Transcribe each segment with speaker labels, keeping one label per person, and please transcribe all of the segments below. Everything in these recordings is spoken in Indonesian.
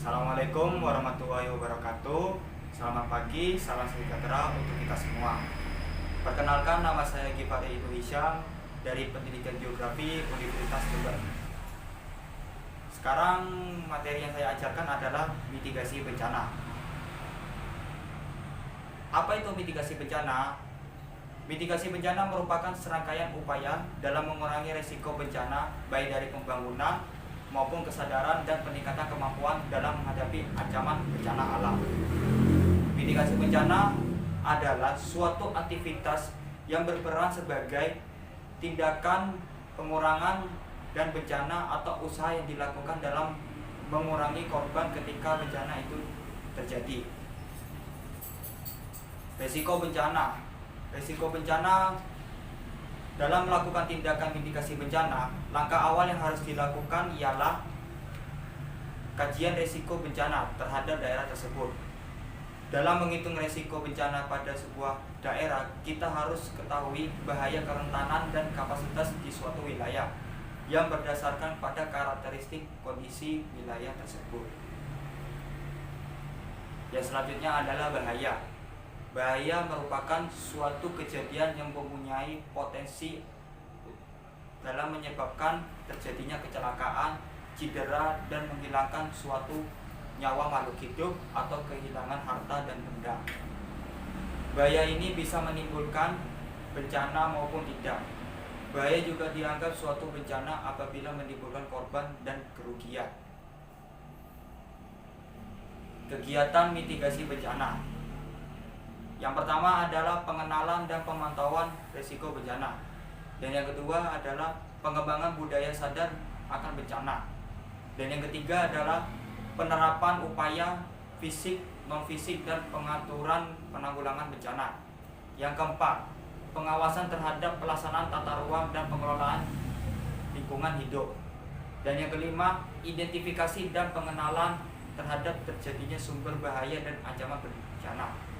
Speaker 1: Assalamualaikum warahmatullahi wabarakatuh. Selamat pagi, salam sejahtera untuk kita semua. Perkenalkan, nama saya Gifari Ibnu Hisyam dari Pendidikan Geografi Universitas Jember. Sekarang materi yang saya ajarkan adalah mitigasi bencana. Apa itu mitigasi bencana? Mitigasi bencana merupakan serangkaian upaya dalam mengurangi risiko bencana baik dari pembangunan maupun kesadaran dan peningkatan kemampuan dalam menghadapi ancaman bencana alam. Mitigasi bencana adalah suatu aktivitas yang berperan sebagai tindakan pengurangan dan bencana atau usaha yang dilakukan dalam mengurangi korban ketika bencana itu terjadi. Risiko bencana. Risiko bencana dalam melakukan tindakan mitigasi bencana, langkah awal yang harus dilakukan ialah kajian risiko bencana terhadap daerah tersebut. Dalam menghitung risiko bencana pada sebuah daerah, kita harus ketahui bahaya, kerentanan, dan kapasitas di suatu wilayah yang berdasarkan pada karakteristik kondisi wilayah tersebut. Yang selanjutnya adalah bahaya. Bahaya merupakan suatu kejadian yang mempunyai potensi dalam menyebabkan terjadinya kecelakaan, cedera, dan menghilangkan suatu nyawa makhluk hidup atau kehilangan harta dan benda. Bahaya ini bisa menimbulkan bencana maupun tidak. Bahaya juga dianggap suatu bencana apabila menimbulkan korban dan kerugian. Kegiatan mitigasi bencana. Yang pertama adalah pengenalan dan pemantauan risiko bencana. Dan yang kedua adalah pengembangan budaya sadar akan bencana. Dan yang ketiga adalah penerapan upaya fisik, non-fisik, dan pengaturan penanggulangan bencana. Yang keempat, pengawasan terhadap pelaksanaan tata ruang dan pengelolaan lingkungan hidup. Dan yang kelima, identifikasi dan pengenalan terhadap terjadinya sumber bahaya dan ancaman bencana.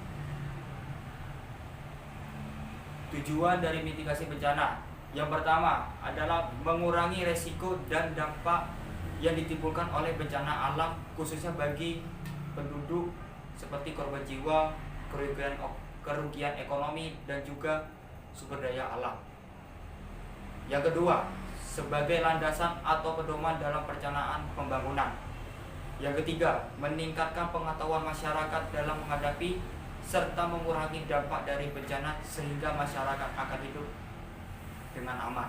Speaker 1: Tujuan dari mitigasi bencana yang pertama adalah mengurangi resiko dan dampak yang ditimbulkan oleh bencana alam, khususnya bagi penduduk seperti korban jiwa, kerugian ekonomi, dan juga sumber daya alam. Yang kedua, sebagai landasan atau pedoman dalam perencanaan pembangunan. Yang ketiga, meningkatkan pengetahuan masyarakat dalam menghadapi serta mengurangi dampak dari bencana sehingga masyarakat akan hidup dengan aman.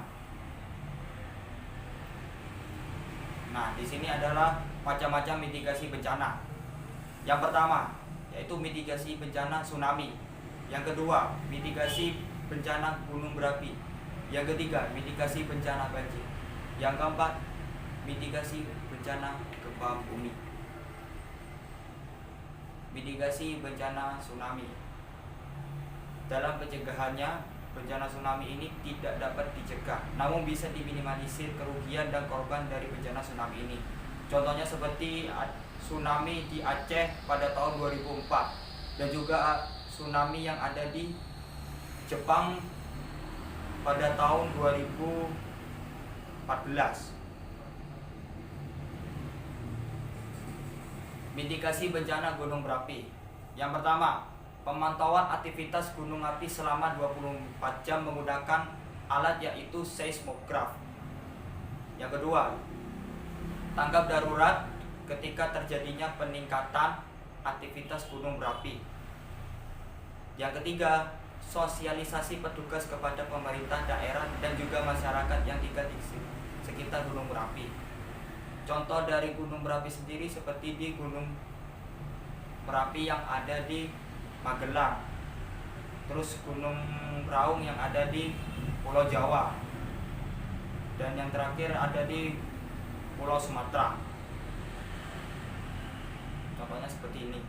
Speaker 1: Nah, di sini adalah macam-macam mitigasi bencana. Yang pertama, yaitu mitigasi bencana tsunami. Yang kedua, mitigasi bencana gunung berapi. Yang ketiga, mitigasi bencana banjir. Yang keempat, mitigasi bencana gempa bumi. Mitigasi bencana tsunami. Dalam pencegahannya, bencana tsunami ini tidak dapat dicegah, namun bisa diminimalisir kerugian dan korban dari bencana tsunami ini. Contohnya seperti tsunami di Aceh pada tahun 2004 dan juga tsunami yang ada di Jepang pada tahun 2014. Mitigasi bencana gunung berapi. Yang pertama, pemantauan aktivitas gunung api selama 24 jam menggunakan alat yaitu seismograf. Yang kedua, tanggap darurat ketika terjadinya peningkatan aktivitas gunung berapi. Yang ketiga, sosialisasi petugas kepada pemerintah daerah dan juga masyarakat yang tinggal di sekitar gunung berapi. Contoh dari gunung berapi sendiri seperti di Gunung Merapi yang ada di Magelang, terus Gunung Raung yang ada di Pulau Jawa, dan yang terakhir ada di Pulau Sumatera. Contohnya seperti ini.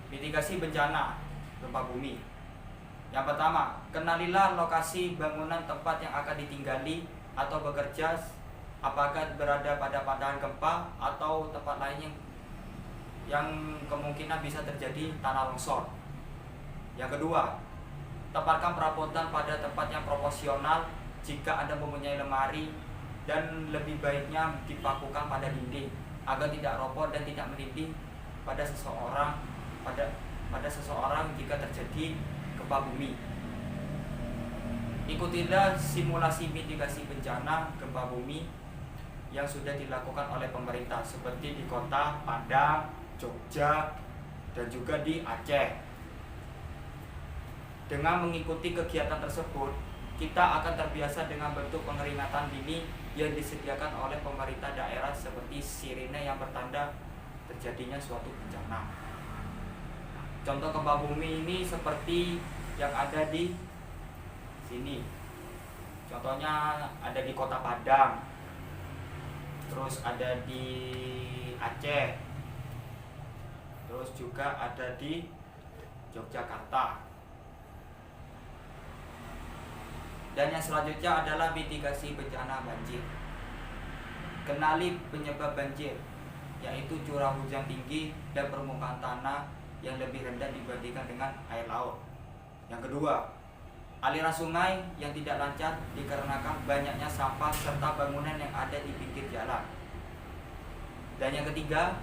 Speaker 1: Mitigasi bencana gempa bumi. Yang pertama, kenalilah lokasi bangunan tempat yang akan ditinggali atau bekerja, apakah berada pada patahan gempa atau tempat lain yang kemungkinan bisa terjadi tanah longsor. Yang kedua, tempatkan perabotan pada tempat yang proporsional jika Anda mempunyai lemari, dan lebih baiknya dipakukan pada dinding. agar tidak ropot dan tidak menindih pada seseorang jika terjadi gempa bumi. Ikutilah simulasi mitigasi bencana gempa bumi yang sudah dilakukan oleh pemerintah seperti di kota Padang, Jogja, dan juga di Aceh. Dengan mengikuti kegiatan tersebut, kita akan terbiasa dengan bentuk pengeringatan dini yang disediakan oleh pemerintah daerah seperti sirine yang bertanda terjadinya suatu bencana. Contoh gempa bumi ini seperti yang ada di sini. Contohnya ada di kota Padang, terus ada di Aceh, terus juga ada di Yogyakarta. Dan yang selanjutnya adalah mitigasi bencana banjir. Kenali penyebab banjir, yaitu curah hujan tinggi dan permukaan tanah yang lebih rendah dibandingkan dengan air laut. Yang kedua, aliran sungai yang tidak lancar dikarenakan banyaknya sampah serta bangunan yang ada di pinggir jalan. Dan yang ketiga,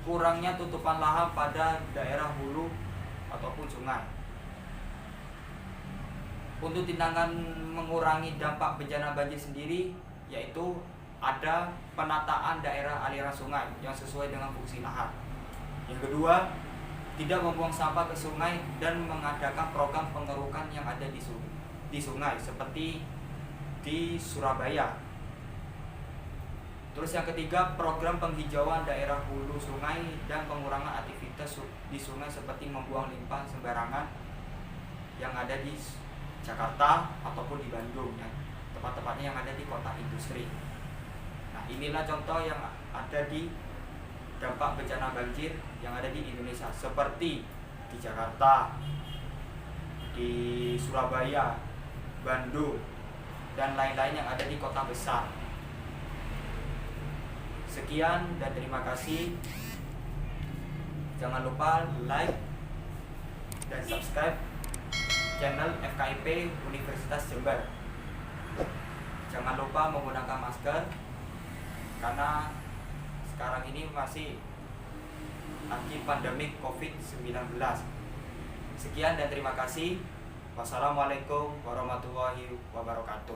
Speaker 1: kurangnya tutupan lahan pada daerah hulu ataupun sungai. Untuk tindakan mengurangi dampak bencana banjir sendiri, yaitu ada penataan daerah aliran sungai yang sesuai dengan fungsi lahan. Yang kedua, tidak membuang sampah ke sungai dan mengadakan program pengerukan yang ada di sungai seperti di Surabaya. Terus yang ketiga, program penghijauan daerah hulu sungai dan pengurangan aktivitas di sungai seperti membuang limbah sembarangan yang ada di Jakarta ataupun di Bandung, ya, tempat-tempatnya yang ada di kota industri. Nah, inilah contoh yang ada di dampak bencana banjir yang ada di Indonesia, seperti di Jakarta, di Surabaya, Bandung, dan lain-lain yang ada di kota besar. Sekian dan terima kasih. Jangan lupa like dan subscribe channel FKIP Universitas Jember. Jangan lupa menggunakan masker karena sekarang ini masih lagi pandemi COVID-19. Sekian dan terima kasih. Wassalamualaikum warahmatullahi wabarakatuh.